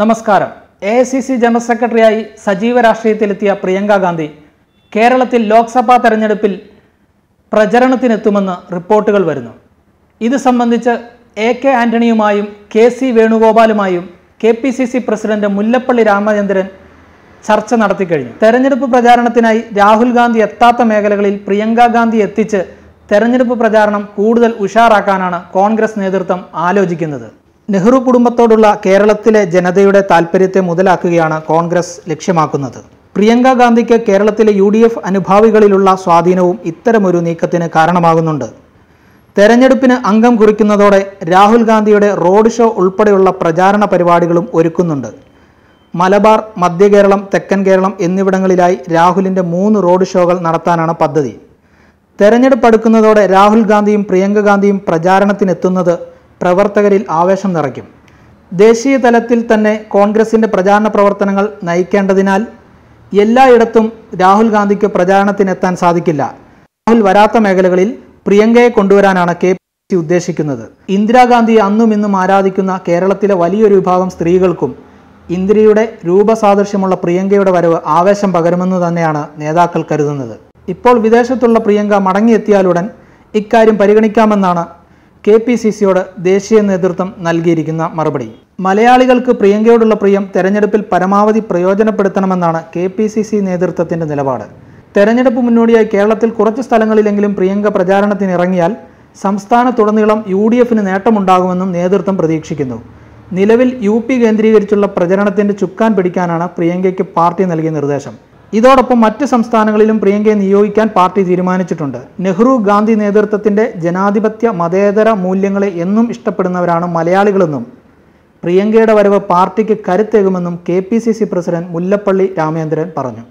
നമസ്കാരം. AICC general സെക്രട്ടറിയായി സജീവ രാഷ്ട്രീയത്തിലെത്തിയ പ്രിയങ്ക ഗാന്ധി കേരളത്തിൽ ലോക്സഭാ തെരഞ്ഞെടുപ്പിൽ പ്രചരണത്തിനെത്തുമെന്ന് റിപ്പോർട്ടുകൾ വരുന്നു. ഇത് സംബന്ധിച്ച് AK ആന്റണിയുമായും KC വേണുഗോപാലുമായും KPCC president Mullappally Ramachandran ചർച്ച നടത്തിക്കഴിഞ്ഞു. തെരഞ്ഞെടുപ്പ് പ്രചാരണത്തിനായി രാഹുൽ ഗാന്ധി എത്താത്ത മേഖലകളിൽ പ്രിയങ്ക ഗാന്ധി എത്തിച്ച് തെരഞ്ഞെടുപ്പ് പ്രചാരണം കൂടുതൽ ഉഷാറാക്കാനാണ് കോൺഗ്രസ് നേതൃത്വം ആലോചിക്കുന്നത്. നെഹ്റു കുടുംബത്തോടുള്ള കേരളത്തിലെ ജനതയുടെ താൽപ്പര്യത്തെ മുതലാക്കുകയാണ് കോൺഗ്രസ് ലക്ഷ്യമാക്കുന്നത്. പ്രിയങ്ക ഗാന്ധിക്ക് കേരളത്തിലെ UDF അനുഭാവികളിലുള്ള സ്വാധീനവും ഇത്തരമൊരു നീക്കത്തിന് കാരണമാകുന്നുണ്ട്. തെരഞ്ഞെടുപ്പിന് അംഗം കുറിക്കുന്നതോടെ രാഹുൽ ഗാന്ധിയുടെ റോഡ് ഷോ ഉൾപ്പെടെയുള്ള പ്രചാരണ പരിപാടികളും ഒരുക്കുന്നുണ്ട്. മലബാർ, മധ്യ കേരളം, തെക്കൻ കേരളം എന്നിവിടങ്ങളിലായി രാഹുലിൻ്റെ 3 റോഡ് ഷോകൾ നടത്താനാണ് പദ്ധതി. തെരഞ്ഞെടുപ്പ് അടുക്കുന്നതോടെ രാഹുൽ ഗാന്ധിയും പ്രിയങ്ക ഗാന്ധിയും പ്രചാരണത്തിനെത്തുന്നത് പ്രവർത്തകരിൽ ആവേശം നിറയ്ക്കും. ദേശീയ തലത്തിൽ തന്നെ കോൺഗ്രസിൻ്റെ പ്രചാരണ പ്രവർത്തനങ്ങൾ നയിക്കേണ്ടതിനാൽ എല്ലായിടത്തും രാഹുൽ ഗാന്ധിക്ക് പ്രചാരണത്തിനെത്താൻ സാധിക്കില്ല. രാഹുൽ വരാത്ത മേഖലകളിൽ പ്രിയങ്കയെ കൊണ്ടുവരാനാണ് KPCC ഉദ്ദേശിക്കുന്നത്. ഇന്ദിരാഗാന്ധിയെ അന്നും ഇന്നും ആരാധിക്കുന്ന കേരളത്തിലെ വലിയൊരു വിഭാഗം സ്ത്രീകൾക്കും ഇന്ദിരയുടെ രൂപസാദൃശ്യമുള്ള പ്രിയങ്കയുടെ വരവ് ആവേശം പകരുമെന്ന് തന്നെയാണ് നേതാക്കൾ കരുതുന്നത്. ഇപ്പോൾ വിദേശത്തുള്ള പ്രിയങ്ക മടങ്ങിയെത്തിയാലുടൻ ഇക്കാര്യം പരിഗണിക്കാമെന്നാണ് KPCCയോട് ദേശീയ നേതൃത്വം നൽകിയിരിക്കുന്ന മറുപടി. മലയാളികൾക്ക് പ്രിയങ്കയോടുള്ള പ്രിയം തെരഞ്ഞെടുപ്പിൽ പരമാവധി പ്രയോജനപ്പെടുത്തണമെന്നാണ് KPCC നേതൃത്വത്തിൻ്റെ നിലപാട്. തെരഞ്ഞെടുപ്പ് മുന്നോടിയായി കേരളത്തിൽ കുറച്ച് സ്ഥലങ്ങളിലെങ്കിലും പ്രിയങ്ക പ്രചാരണത്തിനിറങ്ങിയാൽ സംസ്ഥാനത്തുടനീളം UDFന് നേട്ടമുണ്ടാകുമെന്നും നേതൃത്വം പ്രതീക്ഷിക്കുന്നു. നിലവിൽ UP കേന്ദ്രീകരിച്ചുള്ള പ്രചരണത്തിൻ്റെ ചുക്കാൻ പിടിക്കാനാണ് പ്രിയങ്കയ്ക്ക് പാർട്ടി നൽകിയ നിർദ്ദേശം. ഇതോടൊപ്പം മറ്റ് സംസ്ഥാനങ്ങളിലും പ്രിയങ്കയെ നിയോഗിക്കാൻ പാർട്ടി തീരുമാനിച്ചിട്ടുണ്ട്. നെഹ്റു ഗാന്ധി നേതൃത്വത്തിൻ്റെ ജനാധിപത്യ മതേതര മൂല്യങ്ങളെ എന്നും ഇഷ്ടപ്പെടുന്നവരാണ് മലയാളികളെന്നും പ്രിയങ്കയുടെ വരവ് പാർട്ടിക്ക് കരുത്തേകുമെന്നും KPCC പ്രസിഡന്റ് മുല്ലപ്പള്ളി രാമചന്ദ്രൻ പറഞ്ഞു.